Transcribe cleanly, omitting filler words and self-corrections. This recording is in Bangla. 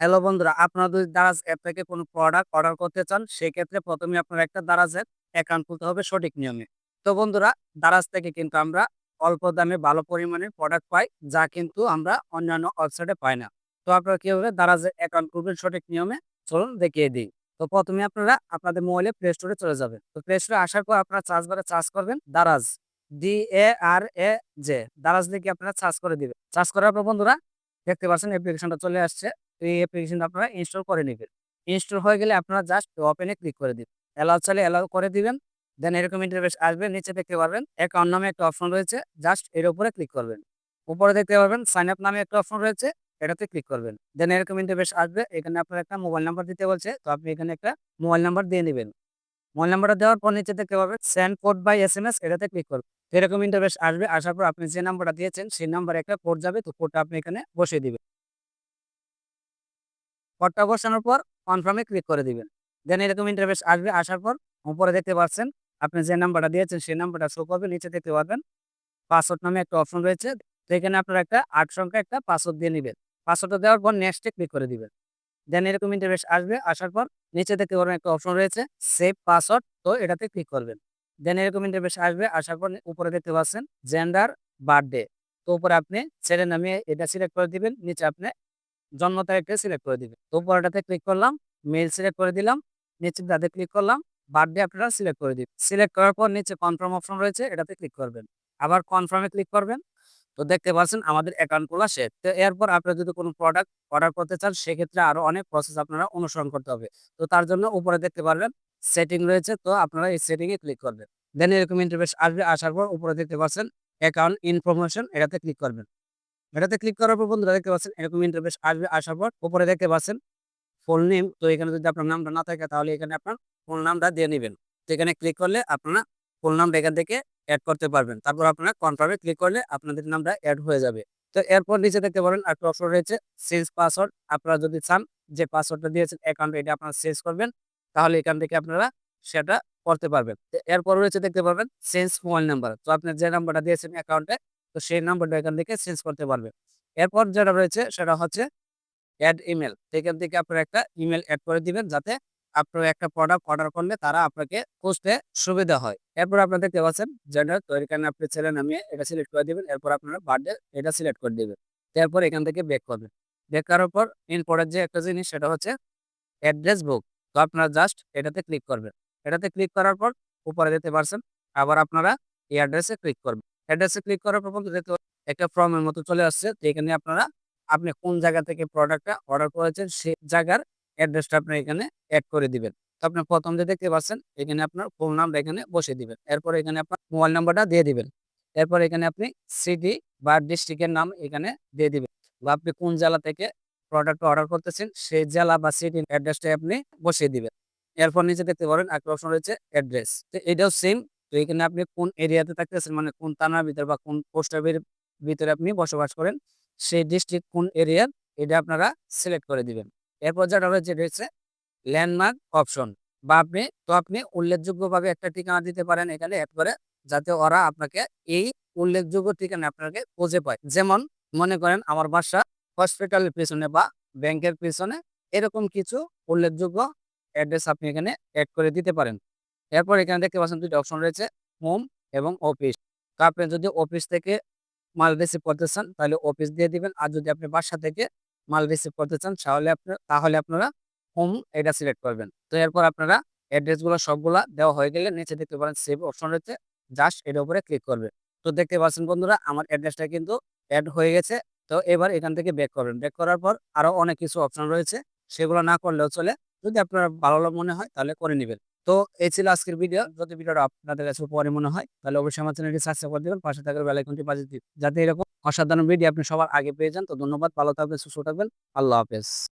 হ্যালো বন্ধুরা, আপনারা যদি দারাজ অ্যাপ থেকে কোনো প্রোডাক্ট অর্ডার করতে চান, সেক্ষেত্রে প্রথমে আপনার একটা দারাজের অ্যাকাউন্ট খুলতে হবে সঠিক নিয়মে। তো বন্ধুরা, দারাজ থেকে কিন্তু আমরা অল্প দামে ভালো পরিমাণে প্রোডাক্ট পাই, যা কিন্তু আমরা অন্যান্য ওয়েবসাইটে পাই না। তো আপনারা কিভাবে দারাজের অ্যাকাউন্ট খুলবেন সঠিক নিয়মে, চলুন দেখিয়ে দিই। তো প্রথমে আপনারা আপনাদের মোবাইলে প্লে স্টোরে চলে যাবেন। তো প্লে স্টোরে আসার পর আপনারা সার্চ বারে সার্চ করবেন দারাজ, DARAJ। দারাজ লিখে আপনারা সার্চ করে দিবেন। সার্চ করার পর বন্ধুরা দেখতে পাচ্ছেন অ্যাপ্লিকেশনটা চলে আসছে। তো এই অ্যাপ্লিকেশনটা আপনারা ইনস্টল করে নিবেন। ইনস্টল হয়ে গেলে আপনারা জাস্ট ওপেন এ ক্লিক করে দিবেন। অ্যালাউ চাইলে অ্যালাউ করে দিবেন। দেন এরকম ইন্টারফেস আসবে। নিচে দেখতে পারবেন অ্যাকাউন্ট নামে একটা অপশন রয়েছে। জাস্ট এর উপরে ক্লিক করবেন। উপরে দেখতে পারবেন সাইন আপ নামে একটা অপশন রয়েছে। এটাতে ক্লিক করবেন। দেন এরকম ইন্টারফেস আসবে। এখানে আপনার একটা মোবাইল নাম্বার দিতে বলছে। তো আপনি এখানে একটা মোবাইল নাম্বার দিয়ে নিবেন। মোবাইল নাম্বারটা দেওয়ার পর নিচে দেখতে পাবেন সেন্ড কোড বাই এসএমএস, এটাতে ক্লিক করবেন। তো এরকম ইন্টারফেস আসবে। আসার পর আপনি যে নাম্বারটা দিয়েছেন সেই নাম্বারে একটা কোড যাবে। তো কোডটা আপনি এখানে বসিয়ে দিবেন। কোডটা বসানোর পর কনফার্ম এ ক্লিক করে দিবেন। দেন এরকম ইন্টারফেস আসবে। আসার পর উপরে দেখতে পাচ্ছেন আপনি যে নাম্বারটা দিয়েছেন সেই নাম্বারটা শো করবে। নিচে দেখতে পাবেন পাসওয়ার্ড নামে একটা অপশন রয়েছে। তো এখানে আপনারা একটা ৮ সংখ্যা একটা পাসওয়ার্ড দিয়ে নিবেন। পাসওয়ার্ডটা দেওয়ার পর নেক্সট এ ক্লিক করে দিবেন। দেন এরকম ইন্টারফেস আসবে। আসার পর নিচে দেখতে পারবেন একটা অপশন রয়েছে সেভ পাসওয়ার্ড। তো এটাতে ক্লিক করবেন। দেন এরকম ইন্টারফেস আসবে। আসার পর উপরে দেখতে পাচ্ছেন জেন্ডার, বার্থডে। তো উপরে আপনি ছেলে নামে এটা সিলেক্ট করে দিবেন। নিচে আপনি জন্ম তারিখটা সিলেক্ট করে দিবেন। তো উপরেরটাতে ক্লিক করলাম, মেল সিলেক্ট করে দিলাম। নিচেরটাতে ক্লিক করলাম, বার্থডে আপনারা সিলেক্ট করে দিবেন। সিলেক্ট করার পর নিচে কনফার্ম অপশন রয়েছে, এটাতে ক্লিক করবেন। আবার কনফার্মে ক্লিক করবেন। তো দেখতে পাচ্ছেন আমাদের অ্যাকাউন্ট খোলা শেষ। তো এরপর আপনারা যদি কোনো প্রোডাক্ট অর্ডার করতে চান, সেক্ষেত্রে আরো অনেক প্রসেস আপনারা অনুসরণ করতে হবে। তো তার জন্য উপরে দেখতে পারবেন সেটিং রয়েছে। তো আপনারা এই সেটিং এ ক্লিক করবেন। দেন এরকম ইন্টারফেস আসবে। আসার পর উপরে দেখতে পাচ্ছেন অ্যাকাউন্ট ইনফরমেশন, এটাতে ক্লিক করবেন। এটাতে ক্লিক করার পর বন্ধুরা দেখতে পাচ্ছেন এরকম ইন্টারফেস আসবে। আসার পর উপরে দেখতে পাচ্ছেন ফুল নেম। তো এখানে যদি আপনার নামটা না থাকে তাহলে এখানে আপনার ফুল নামটা দিয়ে নিবেন। তো এখানে ক্লিক করলে আপনারা ফুল নামটা এখান থেকে এড করতে পারবেন। তারপর আপনারা কনফার্মে ক্লিক করলে আপনাদের নামটা এড হয়ে যাবে। তো এরপর নিচে দেখতে পারেন একটা অপশন রয়েছে চেঞ্জ পাসওয়ার্ড। আপনারা যদি চান যে পাসওয়ার্ডটা দিয়েছেন অ্যাকাউন্টে এটা আপনারা চেঞ্জ করবেন, তাহলে এখান থেকে আপনারা সেটা করতে পারবেন। তো এরপর রয়েছে দেখতে পারবেন চেঞ্জ মোবাইল নাম্বার। তো আপনি যে নাম্বারটা দিয়েছেন অ্যাকাউন্টে, তো সেই নাম্বারটা এখান থেকে চেঞ্জ করতে পারবেন। এরপর যেটা রয়েছে সেটা হচ্ছে এড ইমেইল। এখান থেকে আপনারা একটা ইমেইল এড করে দিবেন, যাতে আপনার একটা প্রোডাক্ট অর্ডার করলে তারা আপনাকে খুঁজতে সুবিধা হয়। এরপর আপনারা দেখতে পাচ্ছেন জেন্ডার। তো এখানে আপনি ছেলে নামিয়ে এটা সিলেক্ট করে দিবেন। এরপর আপনারা বার্থডে এটা সিলেক্ট করে দিবেন। এরপর এখান থেকে ব্যাক করবেন। ব্যাক করার পর ইম্পোর্টেন্ট যে একটা জিনিস সেটা হচ্ছে অ্যাড্রেস বুক। তো আপনারা জাস্ট এটাতে ক্লিক করবেন। এটাতে ক্লিক করার পর উপরে দেখতে পারছেন আবার আপনারা এই অ্যাড্রেসে ক্লিক করবেন। অ্যাড্রেসে ক্লিক করার পর বন্ধু দেখতে একটা ফর্মের মতো চলে আসছে। তো এখানে আপনারা আপনি কোন জায়গা থেকে প্রোডাক্টটা অর্ডার করেছেন সেই জায়গার অ্যাড্রেসটা আপনি এখানে এড করে দিবেন। তো আপনি প্রথম যে দেখতে পাচ্ছেন এখানে আপনার ফোন নাম্বার এখানে বসিয়ে দিবেন। এরপর এখানে আপনার মোবাইল নাম্বারটা দিয়ে দিবেন। এরপর এখানে আপনি সিটি বা ডিস্ট্রিক্টের নাম এখানে দিয়ে দিবেন, বা আপনি কোন জেলা থেকে প্রোডাক্ট অর্ডার করতেছেন সেই জেলা বা সিটির অ্যাড্রেসটা আপনি বসিয়ে দিবেন। এরপর নিচে দেখতে পারেন একটা অপশন রয়েছে অ্যাড্রেস। তো এটাও সেম। তো এখানে আপনি কোন এরিয়াতে থাকতেছেন, মানে কোন থানার ভিতরে বা কোন পোস্টার ভিতরে আপনি বসবাস করেন, সেই ডিস্ট্রিক্ট কোন এরিয়ার এটা আপনারা সিলেক্ট করে দিবেন। এরপর যেটা রয়েছে এটা হচ্ছে ল্যান্ডমার্ক অপশন, বা আপনি উল্লেখযোগ্যভাবে একটা ঠিকানা দিতে পারেন এখানে এড করে, যাতে ওরা আপনাকে এই উল্লেখযোগ্য ঠিকানা আপনাকে খুঁজে পায়। যেমন মনে করেন আমার বাসা হসপিটালের পিছনে বা ব্যাংকের পিছনে, এরকম কিছু উল্লেখযোগ্য অ্যাড্রেস আপনি এখানে এড করে দিতে পারেন। এরপর এখানে দেখতে পাচ্ছেন দুটো অপশন রয়েছে হোম এবং অফিস। তো আপনি যদি অফিস থেকে মাল রিসিভ করতে চান তাহলে অফিস দিয়ে দিবেন। আর যদি আপনি বাসা থেকে মাল রিসিভ করতে চান তাহলে আপনারা হোম এটা সিলেক্ট করবেন। তো এরপর আপনারা অ্যাড্রেস গুলো সবগুলা দেওয়া হয়ে গেলে নিচে দেখতে পারেন সেভ অপশন রয়েছে, জাস্ট এর উপরে ক্লিক করবে। তো দেখতে পাচ্ছেন বন্ধুরা আমার অ্যাড্রেসটা কিন্তু অ্যাড হয়ে গেছে। তো এবার এখান থেকে ব্যাক করবেন। ব্যাক করার পর আরো অনেক কিছু অপশন রয়েছে, সেগুলো না করলেও চলে। যদি আপনার ভালো মনে হয় তাহলে করে নিবেন। তো এই ছিল আজকের ভিডিও। যদি ভিডিওটা আপনাদের কাছে উপকারী মনে হয় তাহলে অবশ্যই আমার চ্যানেলটি সাবস্ক্রাইব করে দিবেন, পাশে থাকা বেল আইকনটি বাজিয়ে দিবেন, যাতে এরকম অসাধারণ ভিডিও আপনি সবার আগে পেয়ে যান। তো ধন্যবাদ, ভালো থাকবেন, সুস্থ থাকবেন। আল্লাহ হাফেজ।